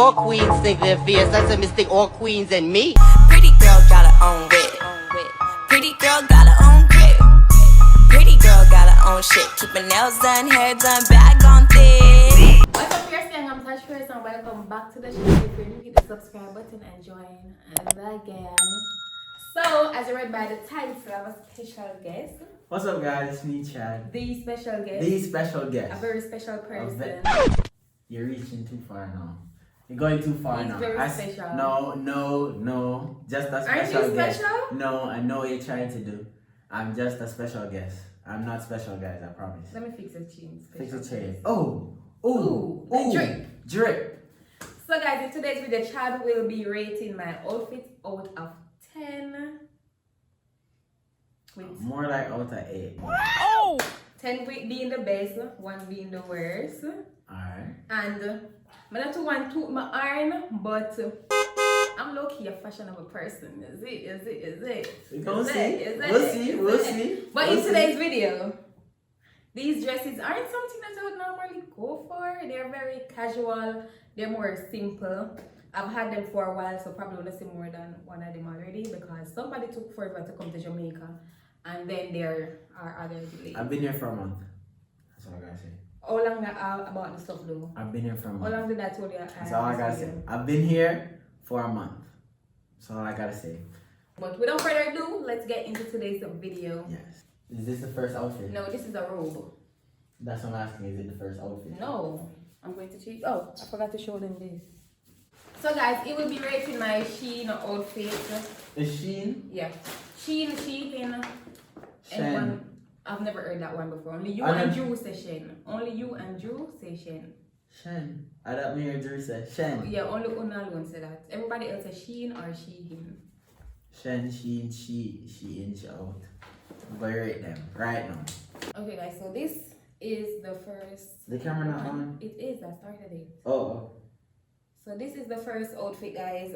all queens think they're fierce. I said mistake all queens and me. Pretty girl got her own whip. Pretty girl got her own grip. Pretty girl got her own shit. Keep her nails done, hair done, bag on thick. What's up, Fierce gang? I'm Tashfierce and welcome back to the channel. If you're new, hit the subscribe button and join the gang. So, as you read by the title, I have a special guest. What's up, guys? It's me, Chad. The special guest. The special guest. A very special person. You're reaching too far now. You're going too far He's now. very special. No. Just a special Aren't you guest. special? No, I know what you're trying to do. I'm just a special guest. I'm not special, guys. I promise. Let me fix the chin. Fix the Special chain. guest. Oh. Drip. Drip. So, guys, in today's video, Chad will be rating my outfit out of 10. With More like out of 8. 10 being the best, 1 being the worst. Alright. And I don't want to toot my iron, but I'm low-key a fashionable person. Is it? We'll see. But in today's video, these dresses aren't something that I would normally go for. They're very casual. They're more simple. I've had them for a while, so probably want to see more than one of them already because somebody took forever to come to Jamaica. And then there are other delays. I've been here for a month. That's all I gotta say. How long about the stuff though? I've been here for a month. How long did I tell you? That's all I gotta say. I've been here for a month. That's all I gotta say. But without further ado, let's get into today's video. Yes. Is this the first outfit? No, this is a robe. That's what I'm asking. Is it the first outfit? No, I'm going to change. Oh, I forgot to show them this. So guys, it will be rating my SHEIN outfit. The SHEIN? Yeah, SHEIN. SHEIN. I've never heard that one before. Only you I and know. Drew say SHEIN. Only you and Drew say SHEIN. SHEIN. I don't hear Drew say SHEIN. Yeah, only Una alone say that. Everybody else says SHEIN or SHEIN. SHEIN, SHEIN, she in, she out. But rate them right now. Okay guys, so this is the first. The camera not on? It is. I started it. Oh. So this is the first outfit, guys.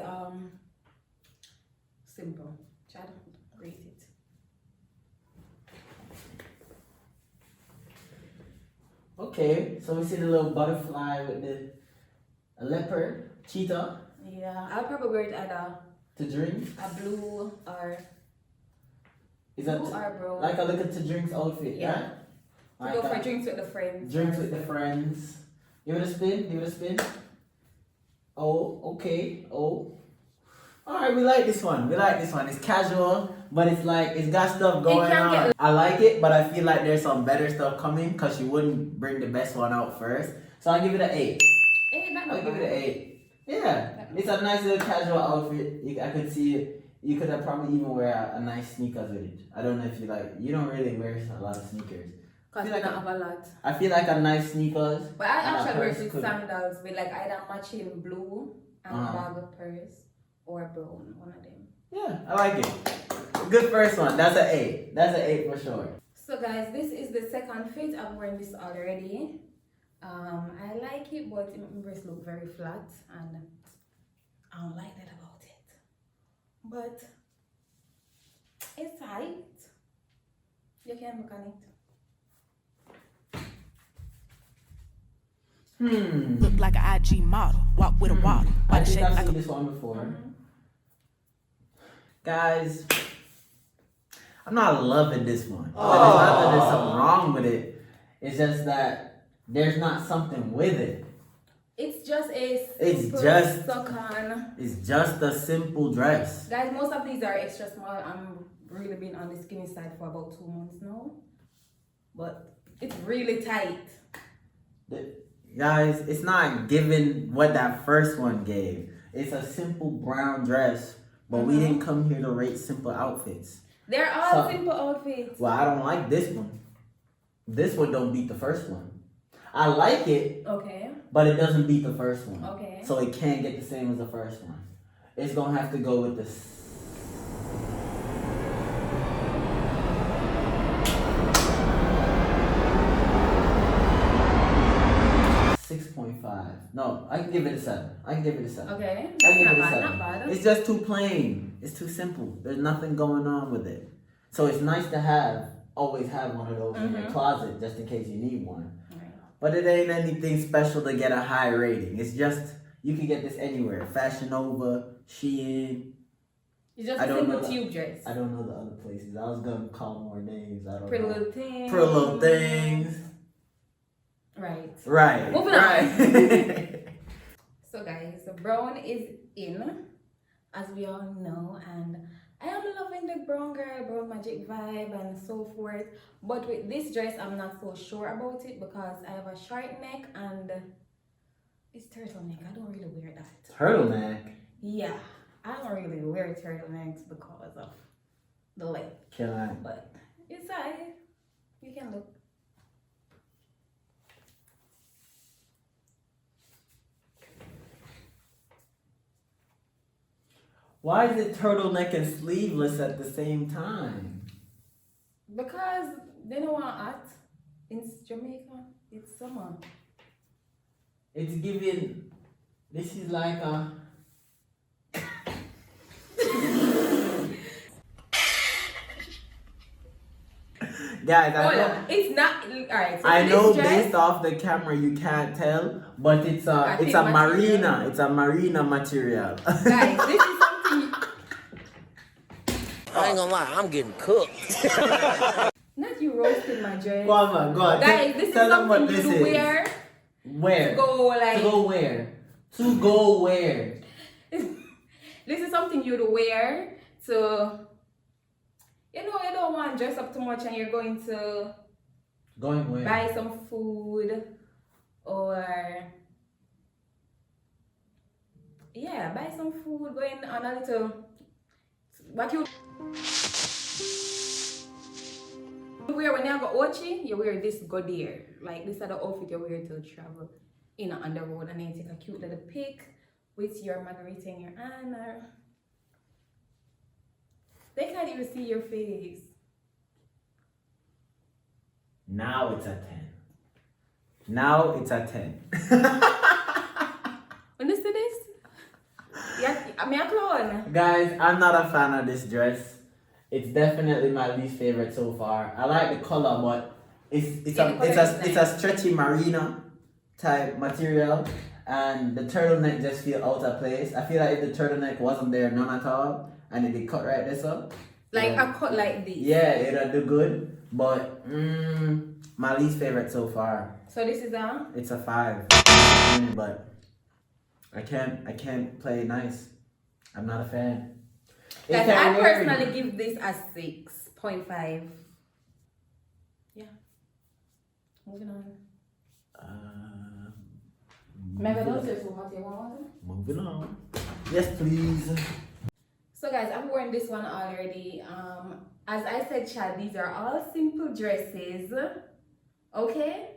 Simple. Try to rate it. Okay, so we see the little butterfly with a leopard, cheetah. Yeah, I'll probably wear it either To drinks. a blue or Is that blue or brown. like a look at to drinks outfit? Yeah. Right? To go Like for a drinks with the friends. drinks with the friends. Give it a spin. Oh, okay. Oh. Alright, we like this one. It's casual, but it's like it's got stuff going on. I like it, but I feel like there's some better stuff coming because you wouldn't bring the best one out first. So I'll give it an 8. I'll give it an 8. Yeah. It's a nice little casual outfit. I could see it. You could have probably even wear a nice sneakers with it. I don't know if you don't really wear a lot of sneakers. Because I don't have a lot. I feel like a nice sneakers. But I actually wear purse with could- sandals with like either matching blue and bag of purse or brown. One of them. Yeah, I like it. Good first one. That's an 8. That's an 8 for sure. So guys, this is the second fit. I've worn this already. I like it, but my breasts look very flat and I don't like that about it. But it's tight. You can look on it. Look like an IG model. Walk with a waddle. I Body think shape I've like seen a. this one before. Guys, I'm not loving this one. But it's not that there's something wrong with it. It's just that there's not something with it. It's just a It's simple just- suck-on. It's just a simple dress. Guys, most of these are extra small. I'm really been on the skinny side for about 2 months now. But it's really tight. Guys, it's not giving what that first one gave. It's a simple brown dress, but we didn't come here to rate simple outfits. They're all simple outfits. Well, I don't like this one. This one don't beat the first one. I like it, Okay. but it doesn't beat the first one. Okay. So it can't get the same as the first one. It's gonna have to go with this. 6.5. No, I can give it a 7. Okay. I can give it a 7. Not bad. It's just too plain. It's too simple. There's nothing going on with it. So it's nice to always have one of those in your closet just in case you need one. Right. But it ain't anything special to get a high rating. It's just You can get this anywhere. Fashion Nova, SHEIN. It's just a simple tube dress. I don't know the other places. I was gonna call more names. I don't Pretty know. Little Things. Pretty Little Things. Right. Right. Moving on. So guys, the brown is in, as we all know, and I am loving the brown girl, brown magic vibe and so forth. But with this dress, I'm not so sure about it because I have a short neck and it's turtleneck. I don't really wear that. Turtleneck? Yeah, I don't really wear turtlenecks because of the length. Can I? But it's alright. You can look. Why is it turtleneck and sleeveless at the same time? Because they don't want hot. In Jamaica, it's summer. It's giving. This is like a. Guys, I know. It's not alright. So I know dress, based off the camera you can't tell, but it's a marina. It's a marina material. Guys, this is something. I ain't gonna lie, I'm getting cooked. Not you roasting my dress. Go on, man. Go on. Guys, this is something you wear. Where? To go like. To go where? To go where? This is something you'd wear to. You know, you don't want to dress up too much and you're going to. Going where? Buy some food or. Yeah, buy some food. Going on a little. What you wear when you go Ochi, you wear this go there. Like this is the outfit you wear to travel on the road, and then you take a cute little pic with your margarita in your hand. They can't even see your face. Now it's a 10. Now it's a 10. Understand this? Yeah, I'm a clown. Guys, I'm not a fan of this dress. It's definitely my least favorite so far. I like the color, but it's a stretchy marina type material, and the turtleneck just feel out of place. I feel like if the turtleneck wasn't there none at all, and it cut right this up, like a cut like this. Yeah, it'll do good. But my least favorite so far. So this is a. It's a 5, but I can't play nice. I'm not a fan. Guys, I personally give this a 6.5. Yeah. Moving on. Moving on. Yes, please. So guys, I've worn this one already. As I said, Chad, these are all simple dresses. Okay?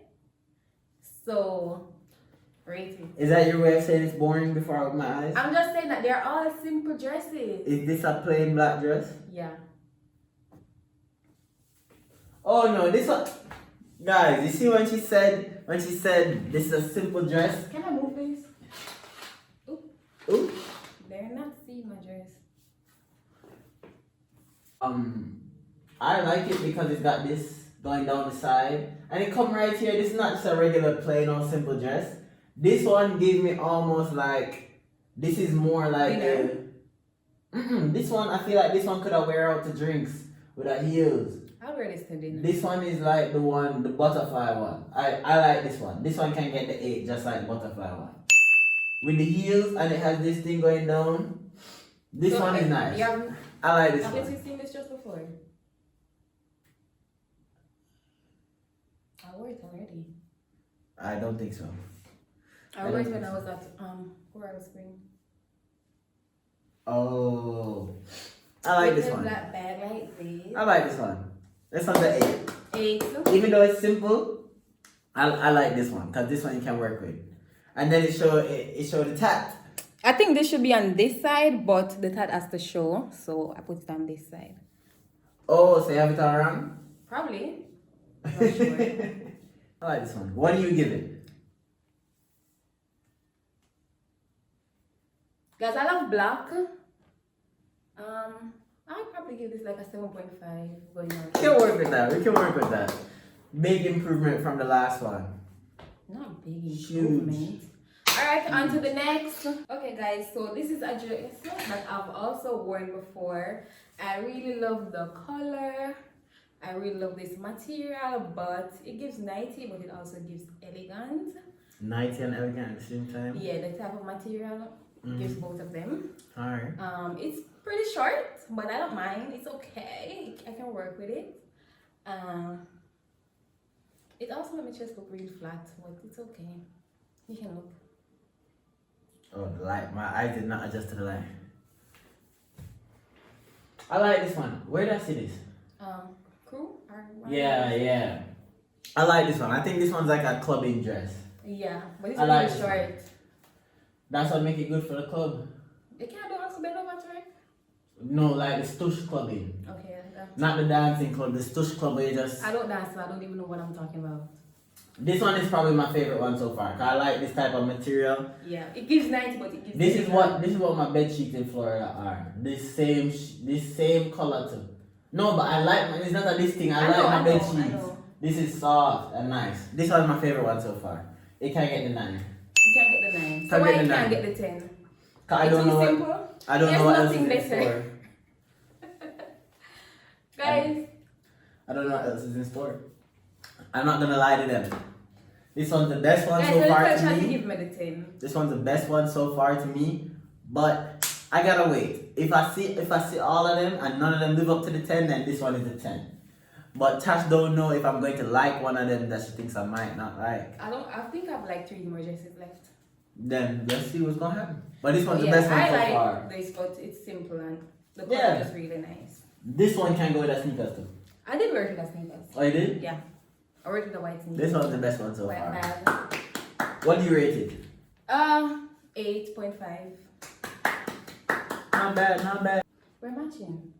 So, rate it. Is that your way of saying it's boring before I open my eyes? I'm just saying that they're all simple dresses. Is this a plain black dress? Yeah. Oh no, this one. Guys, you see when she said this is a simple dress? Can I move this? Oop. Ooh. They're not seeing my dress. I like it because it's got this going down the side. And it come right here. This is not just a regular plain or simple dress. This one gives me almost like, this is more like this one, I feel like this one could have wear out to drinks without heels. I'll wear this to dinner. This one is like the butterfly one. I like this one. This one can get the 8 just like the butterfly one. With the heels and it has this thing going down. This one is nice. I like this one. Have you seen this just before? I wore it already. I don't think so. I wore it when I was at Coral Spring. Oh, I like this one. Black bag like this. I like this one. This one's an 8. 8. Even though it's simple, I like this one because this one you can work with. And then it show the tat. I think this should be on this side, but the tat has to show, so I put it on this side. Oh, so you have it all around? Probably. Not sure. I like this one. What do you give it? Guys, I love black. I'll probably give this like a 7.5 going on. We can work with that. We can work with that. Big improvement from the last one. Not big improvement. Alright, on to the next. Okay guys, so this is a dress that I've also worn before. I really love the color. I really love this material, but it gives nighty, but it also gives elegant. Nighty and elegant at the same time? Yeah, the type of material gives both of them. Alright. It's pretty short, but I don't mind. It's okay. I can work with it. It also makes my chest look really flat, but it's okay. You can look. Oh, the light. My eyes did not adjust to the light. I like this one. Where did I see this? Crew? Yeah. I like this one. I think this one's like a clubbing dress. Yeah, but it's I like really this one. short. That's what make it good for the club. You can't do also bend over to it? No, like the stush clubbing. Okay, that's... Not the dancing club, the stush club where you just... I don't dance, so I don't even know what I'm talking about. This one is probably my favorite one so far. 'Cause I like this type of material. Yeah, it gives 90, but it gives... This is what my bed sheets in Florida are. This same color too. No, but I like it's not a this thing. I like my bed sheets. This is soft and nice. This one's my favorite one so far. It can't get the 9. You can't get the 9. So why you can't get the 10? I don't know simple. I don't know what else is in better. store. Guys. I don't know what else is in store. I'm not gonna lie to them. This one's the best one so far to me. Give me the 10. This one's the best one so far to me, but I gotta wait. If I see all of them and none of them live up to the 10, then this one is a 10. But Tash don't know if I'm going to like one of them that she thinks I might not like. I think I've like 3 more dresses left. Then let's see what's gonna happen. But this one's the best one so far. I like this, but it's simple and the color is really nice. This one can go with the sneakers too. I did wear it with the sneakers. Oh, you did? Yeah. I wore it with the white sneakers. This one's the best one so White far. bag. What do you rate it? 8.5. Not bad, not bad. We're matching.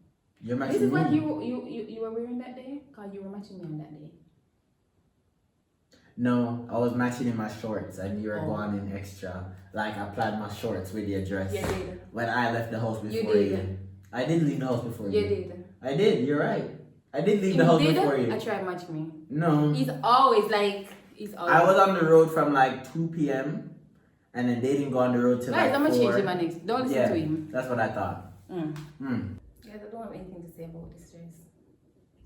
You're matching This is me. what you were wearing that day? Because you were matching me on that day. No, I was matching in my shorts and you were going in extra. Like I planned my shorts with your dress. You did. When I left the house before You did. you. I did leave the house before you. You did. I did, you're right. I did leave the house before you. I tried match me. No. He's always. I was on the road from like 2 p.m. and then they didn't go on the road till Guys, like I'm gonna 4. change him next. Don't listen to him. That's what I thought. Guys, I don't have anything to say about this dress.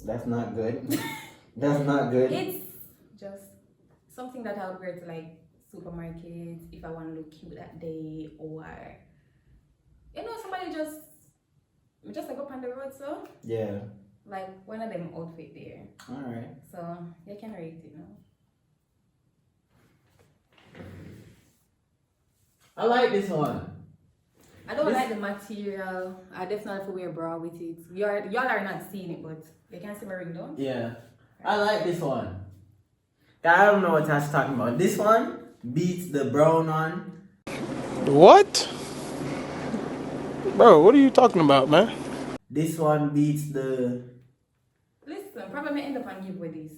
That's not good. That's not good. It's just something that I would wear to like supermarkets if I want to look cute that day, or somebody just like up on the road, so Yeah. like one of them outfit there. Alright. So you can rate it now. I like this one. I don't like the material. I definitely have to wear a bra with it. Y'all are not seeing it, but you can see my ring, don't? Yeah. I like this one. I don't know what Tash talking about. This one beats the brown one. What? Bro, what are you talking about, man? This one beats the... Listen, probably end up on you with this.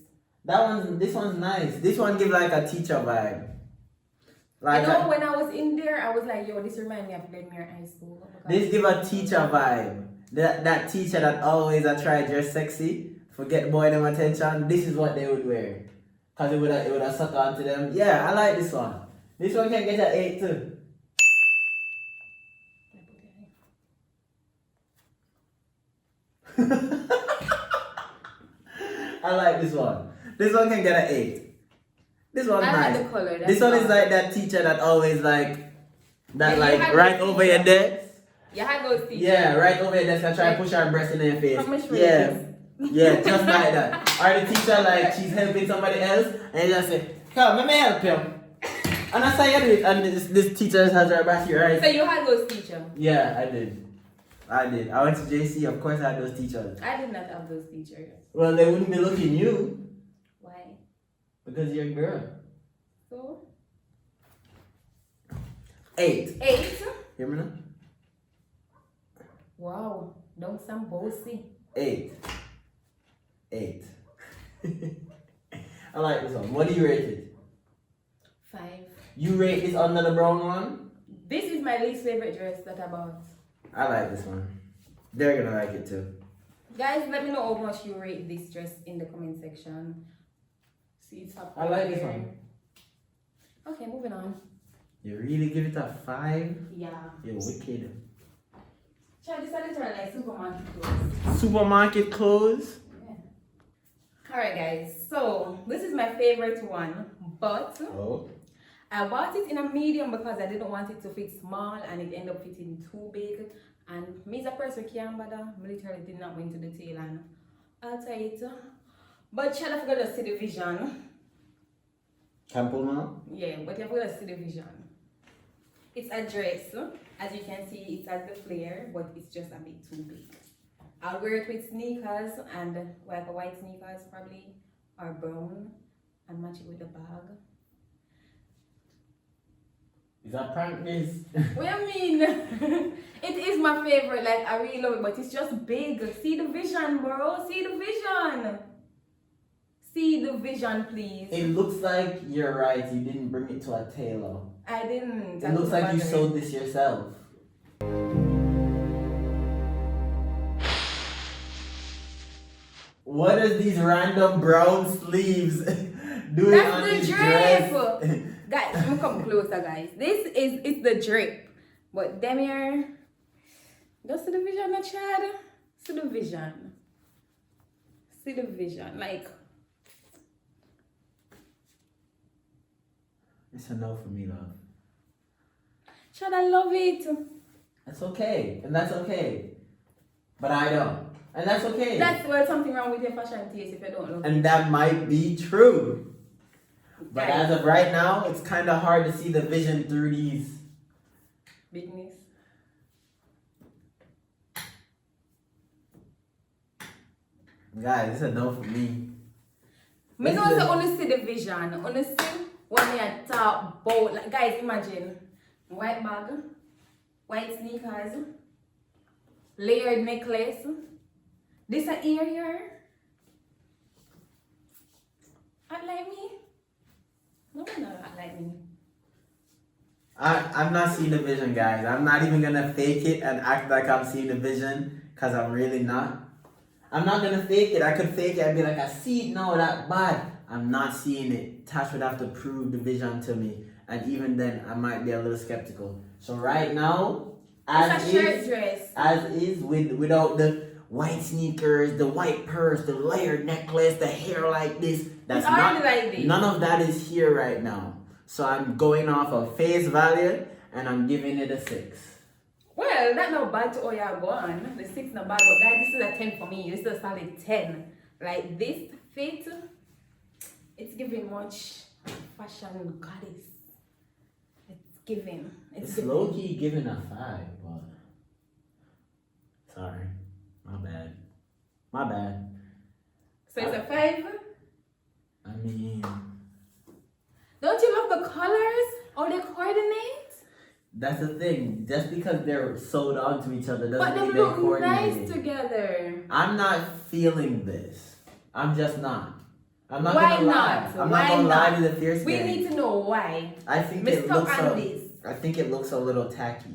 This one's nice. This one give like a teacher vibe. Like when I was in there, I was like, yo, this reminds me of Glenmere High School. This give a teacher vibe. That teacher that always I try dress sexy, forget boy them attention. This is what they would wear. Cause it would have sucked on to them. Yeah, I like this one. This one can get an 8 too. I like this one. This one can get an 8. This one's nice. Like the color. This one is like that teacher that always right over your desk. You had those teachers. Yeah, right over your desk and try to push her breast in your face. How much Yeah, just like that. Or the teacher like she's helping somebody else and you just say, come, let me help you. And that's how you do it. And this teacher has her back here, right? So you had those teachers? Yeah, I did. I went to JC, of course I had those teachers. I did not have those teachers. Well, they wouldn't be looking you. Why? Because you're a girl. So? 8. 8? Hear me now? Wow, don't sound bossy. 8. I like this one. What do you rate it? 5. You rate this under the brown one? This is my least favorite dress that I bought. I like this one. They're gonna like it too. Guys, let me know how much you rate this dress in the comment section. See, it's up I like there. this one. Okay, moving on. You really give it a 5? Yeah. You're wicked. Try this a little like supermarket clothes. Supermarket clothes? Yeah. Alright guys, so this is my favorite one, but I bought it in a medium because I didn't want it to fit small and it ended up fitting too big. And me as a person can't bother, I literally did not went to the tail and alter it. But you have to see the vision. Can pull now? Yeah, but you have to see the vision. It's a dress. As you can see, it has the flare, but it's just a bit too big. I'll wear it with sneakers and like a white sneakers probably, or brown, and match it with the bag. Is that prank this? What do you mean? It is my favorite, like I really love it, but it's just big. See the vision, bro. See the vision. See the vision, please. It looks like you're right. You didn't bring it to a tailor. I didn't. It looks like you sewed this yourself. What are these random brown sleeves doing on this dress? Guys, I'm gonna come closer, guys. It's the drip. But them here, just see the vision, my child. See the vision. See the vision. Like, it's a no for me, love. child, I love it. That's okay, and that's okay. But I don't. And that's okay. That's where something wrong with your fashion taste if you don't love it. And that might be true. But Guys, as of right now, it's kind of hard to see the vision through these. bigness. Guys, this is a no for me. Me don't say only see the vision. Only see when you talk about, like, guys, imagine white bag, white sneakers, layered necklace. This a ear here. Act like me. No, act like me. I'm not seeing the vision, guys. I'm not even gonna fake it and act like I'm seeing the vision, because I'm really not. I'm not gonna fake it. I could fake it and be like, I see it, no, that bad. I'm not seeing it. Tash would have to prove the vision to me. And even then, I might be a little skeptical. So right now, It's a shirt dress. as is, without the white sneakers, the white purse, the layered necklace, the hair like this. That's It's already not, like this. none of that is here right now. So I'm going off of face value and I'm giving it a 6. Well, that's not bad to all y'all go on. The 6 not bad, but guys, this is a 10 for me. This is a solid 10. Like this fit, it's giving much fashion goddess. It's giving. It's giving. low-key giving a 5, but sorry. My bad. My bad. So it's a 5. I mean, Don't you love the colors or the coordinates? that's the thing. Just because they're sewed onto each other But doesn't they mean they're look coordinated. nice together. I'm not feeling this. I'm just not. I'm not Why gonna lie. not? I'm Why not gonna lie not? to the fierce We gang. need to know why. I think Mr. it looks Andes. I think it looks a little tacky.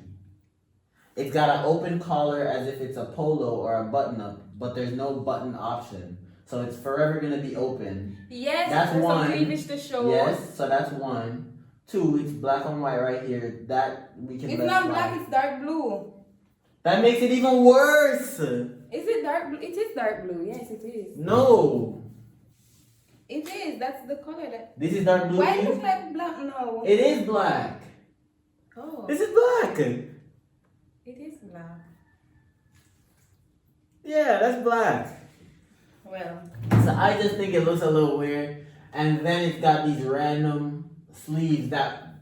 It's got an open collar as if it's a polo or a button up, but there's no button option. So it's forever gonna be open. Yes, That's some one. cleavage to show. Yes, so that's 1. 2, it's black on white right here. That we can It's let not slide. black, it's dark blue. That makes it even worse. Is it dark blue? It is dark blue. Yes, it is. No. It is. That's the color that. This is dark blue. Why it too? looks like black? No. It is black. Oh. This is black. It is black. Yeah, that's black. Well. So I just think it looks a little weird. And then it's got these random sleeves that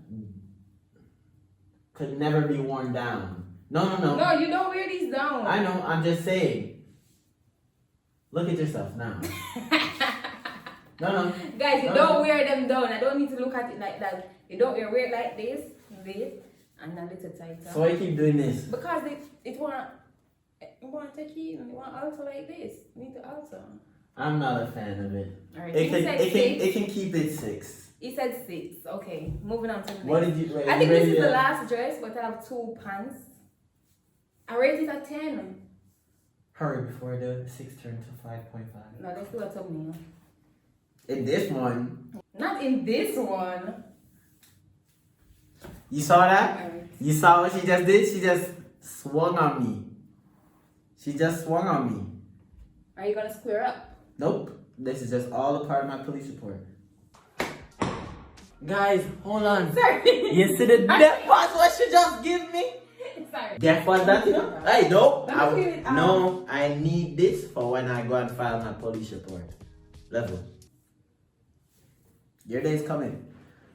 could never be worn down. No. No, you don't wear these down. I know, I'm just saying. Look at yourself now. No. Guys, you No. don't wear them down. I don't need to look at it like that. You don't wear it like this, and a little tighter. So why you keep doing this? Because it want take it, and it want alter like this. You need to alter. I'm not a fan of it. Alright. It said can six. keep it 6. He said 6. Okay, moving on to the next. What did you? Wait, I think you this is ready the to- last dress, but I have 2 pants. I rate it a 10. Hurry before the 6 turns to 5.5. No, let's do a thumbnail. In this one, Not in this one. You saw that? Alright. You saw what she just did? She just swung on me. She just swung on me. Are you gonna square up? Nope. This is just all a part of my police report. Guys, hold on. Sorry. You see the death was what she just give me? Sorry. Death was that, you know? Hey, no. Let me feel it out. No, I need this for when I go and file my police report. Level. Your day's coming.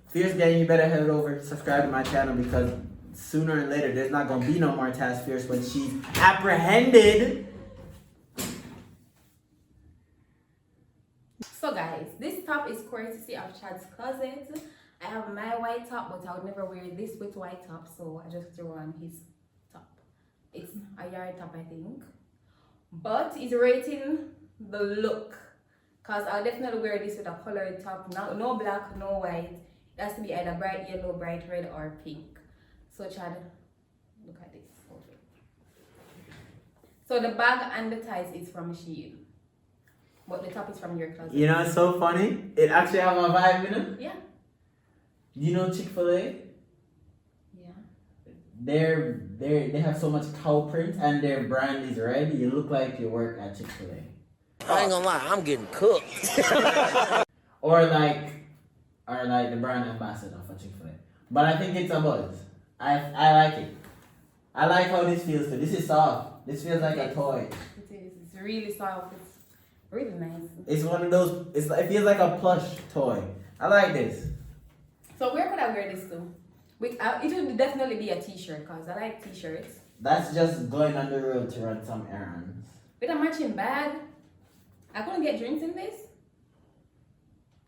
Fierce gang, you better head over, subscribe to my channel because sooner or later there's not gonna be no more Tashfierce when she's apprehended. So guys, this top is courtesy of Chad's Closet. I have my white top, but I would never wear this with white top, so I just threw on his top. It's a yard top, I think. But he's rating the look. Because I'll definitely wear this with a colored top. No black, no white. It has to be either bright yellow, bright red, or pink. So Chad, look at this. So the bag and the ties is from SHEIN. But the top is from your closet. You know, it's so funny. It actually have a vibe in it. Yeah. You know Chick-fil-A? Yeah. They have so much cow print and their brand is red. You look like you work at Chick-fil-A. I ain't gonna lie, I'm getting cooked. or like the brand ambassador for Chick-fil-A. But I think it's a buzz. I like it. I like how this feels too. This is soft. This feels like a toy. It is. It's really soft. It's really nice. It's one of those. It feels like a plush toy. I like this. So where could I wear this to? It would definitely be a t-shirt because I like t-shirts. That's just going on the road to run some errands. With a matching bag. I couldn't get drinks in this.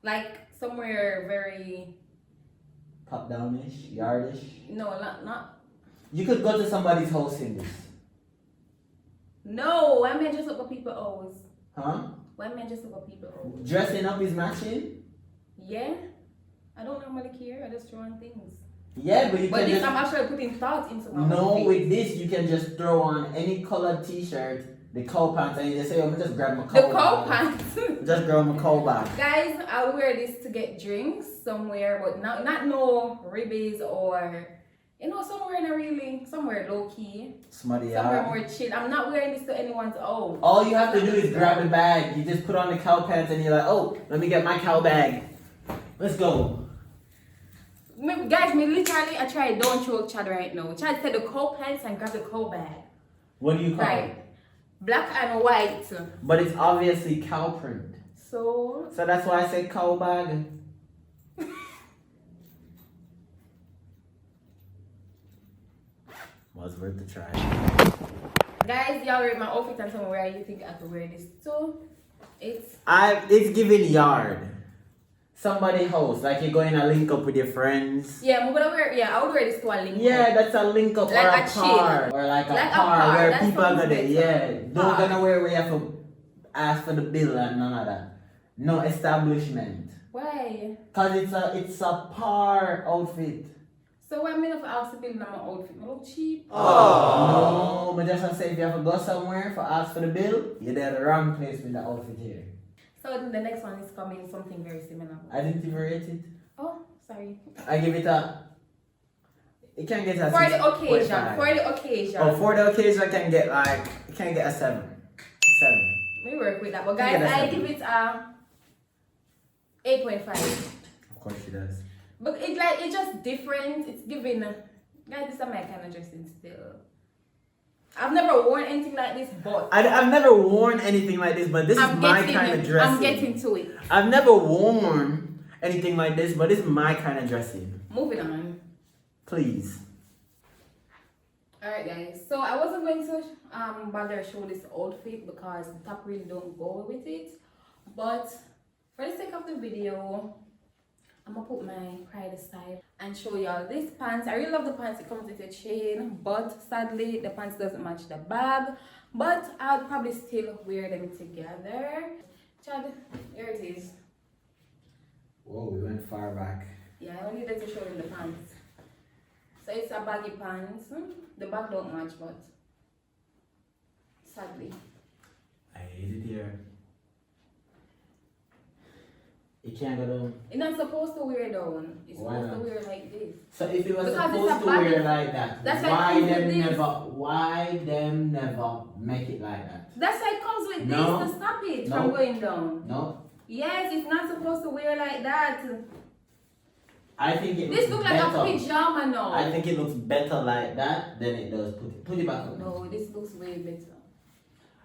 Like somewhere very... Top downish, yardish. No, not... You could go to somebody's house in this. No, why men just look at people O's? Huh? Why men just look at people O's? Dressing up is matching? Yeah. I don't normally care. I just throw on things. Yeah, but you But can this, just... I'm actually putting thought into my No, outfit. with this, you can just throw on any colored t-shirt, the cow pants, and you just say, I'm just grab my The cow cow bag. pants. Just grab my cow bag. Guys, I'll wear this to get drinks somewhere, but not no ribbies or, you know, somewhere low key. Smutty Somewhere out. more chill. I'm not wearing this to anyone's own. All you have to do is grab the bag. You just put on the cow pants and you're like, oh, let me get my cow bag. Let's go. Guys, literally, I tried don't choke Chad right now. Chad said the cow pants and grab the cow bag. What do you call it? Right. Black and white. But it's obviously cow print. So that's why I say cow bag. Was worth the try. guys, y'all rate my outfit and tell me where you think I could wear this to. It's giving yard. Somebody house, like you're going to link up with your friends. I would wear this to a link. Yeah, that's a link up Like or a a chill. par. Or like a par where that's people are something gonna, better. don't Par. gonna wear where you have to ask for the bill and none of that. No establishment. Why? Cause it's a par outfit. So why me not ask to build my outfit? I look cheap. No, but just to say if you have to go somewhere for ask for the bill, you're there at the wrong place with the outfit here. So the next one is coming something very similar. I didn't even rate it. Oh, sorry. I give it a. It can get a For the 6.5. occasion. For the occasion. Oh, for the occasion, I can get a 7. 7. We work with that. But Yeah, guys, that's I okay. give it a 8.5. Of course she does. But it's just different. It's giving. Guys, this is my kind of dressing still. I've never worn anything like this, but I've never worn anything like this, but this is my kind of dressing. I'm getting to it. I've never worn anything like this, but this is my kind of dressing. Moving on. Please. Alright guys, so I wasn't going to bother show this outfit because the top really don't go with it. But for the sake of the video, I'm gonna put my pride aside and show y'all this pants. I really love the pants. It comes with a chain, but sadly the pants doesn't match the bag. But I'll probably still wear them together. Chad, here it is. Whoa, we went far back. Yeah, I needed to show them the pants. So it's a baggy pants. The bag don't match, but sadly. I hate it here. It can't go down. It's not supposed to wear down. It's Why supposed not? to wear like this. So if it was Because it's supposed a to body- wear like that, That's why why it comes them with this. never make it like that? That's why it comes with No. this to stop it No. from going down. No, Yes, it's not supposed to wear like that. I think it This looks looks like better. a pajama now. I think it looks better like that than it does. Put it back up. No, this looks way better.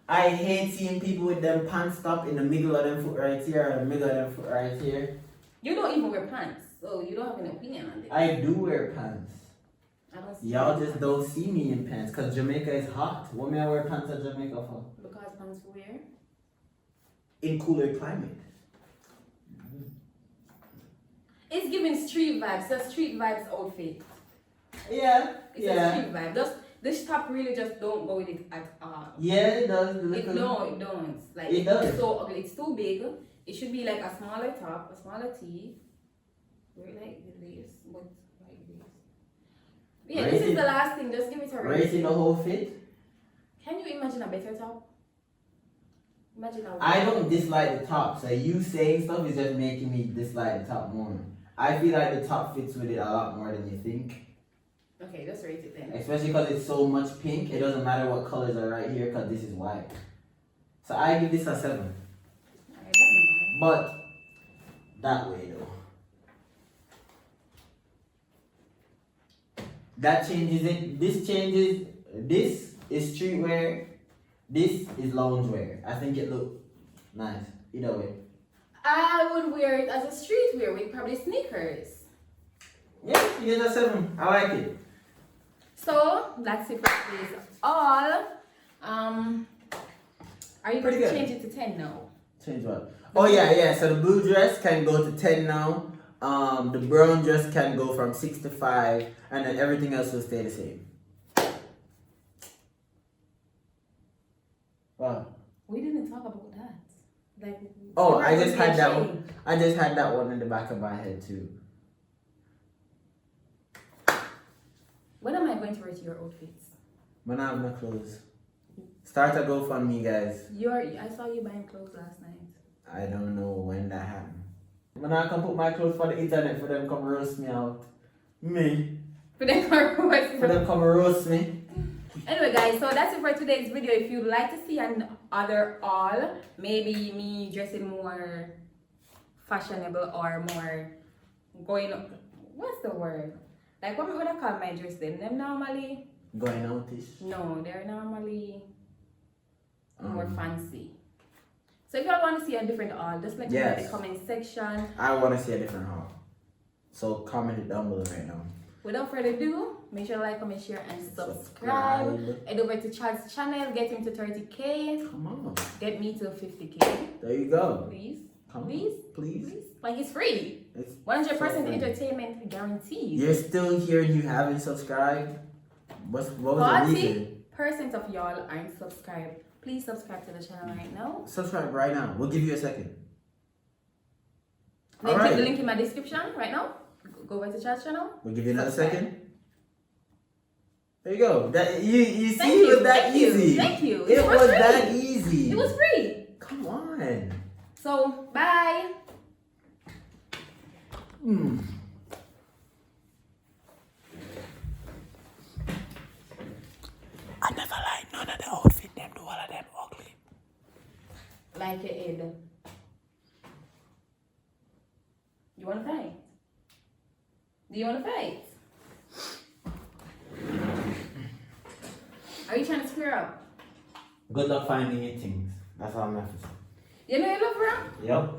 I hate seeing people with them pants up in the middle of them foot right here, or the middle of them foot right here. You don't even wear pants, so you don't have an opinion on this. I do wear pants. I don't see Y'all pants. just don't see me in pants because Jamaica is hot. What may I wear pants at Jamaica for? Because pants wear. In cooler climate. It's giving street vibes. The street vibes outfit. Yeah, It's a street vibe. This top really just don't go with it at all. Yeah, it does. It don't. Like It does. It's so ugly. It's too big. It should be like a smaller top, a smaller tee. Wear like this, but like this. Yeah, this is the last thing. Just give it a Rating the whole fit. Can you imagine a better top? Imagine a I don't dislike the top, so you saying stuff is just making me dislike the top more. I feel like the top fits with it a lot more than you think. Okay, just rate it then. Especially because it's so much pink, it doesn't matter what colors are right here because this is white. So I give this a 7. Alright, that no bad. But that way though. That changes it. This changes. This is streetwear. This is loungewear. I think it look nice. Either way. I would wear it as a streetwear with probably sneakers. Yeah, you get a 7. I like it. So that's it for today's all. Are you Pretty going to good. change it to 10 now? Change what? Oh yeah. So the blue dress can go to 10 now. The brown dress can go from 6 to 5, and then everything else will stay the same. Wow. We didn't talk about that. Like. Oh, we're I just gonna had that change. one. I just had that one in the back of my head too. When am I going to rate your outfits? When I have no clothes. Start a GoFundMe, guys. I saw you buying clothes last night. I don't know when that happened. When I can put my clothes for the internet for them come roast me out. Me. For them For them come roast me. Anyway guys, so that's it for today's video. If you'd like to see another haul, maybe me dressing more fashionable or more going, what's the word? Like what would I call my dress then? Them normally, Going outish. no, they're normally more fancy. So if y'all want to see a different haul, just let me know in the comment section. I want to see a different haul. So comment it down below right now. Without further ado, make sure to like, comment, share, and subscribe. Head over to Chad's channel, get him to 30K. Come on. Get me to 50K. There you go. Please. Come on. Please. Please. Like it's free. It's 100% so free. entertainment guaranteed. You're still here and you haven't subscribed? What was the reason? 40% of y'all aren't subscribed. Please subscribe to the channel right now. Subscribe right now. We'll give you a second. Then Alright. click the link in my description right now. Go over to Chad's channel. We'll give you another Subscribe. second. There you go. That you see Thank it was you, that thank you, easy. thank you. It It was was free. that easy. It was free. Come on. So, bye. I never liked none of the outfit them do all of them ugly. Like your head. You want to fight? Do you want to fight? Are you trying to square up? Good luck finding your things. That's all I'm gonna have to say. You know you love her? Yep.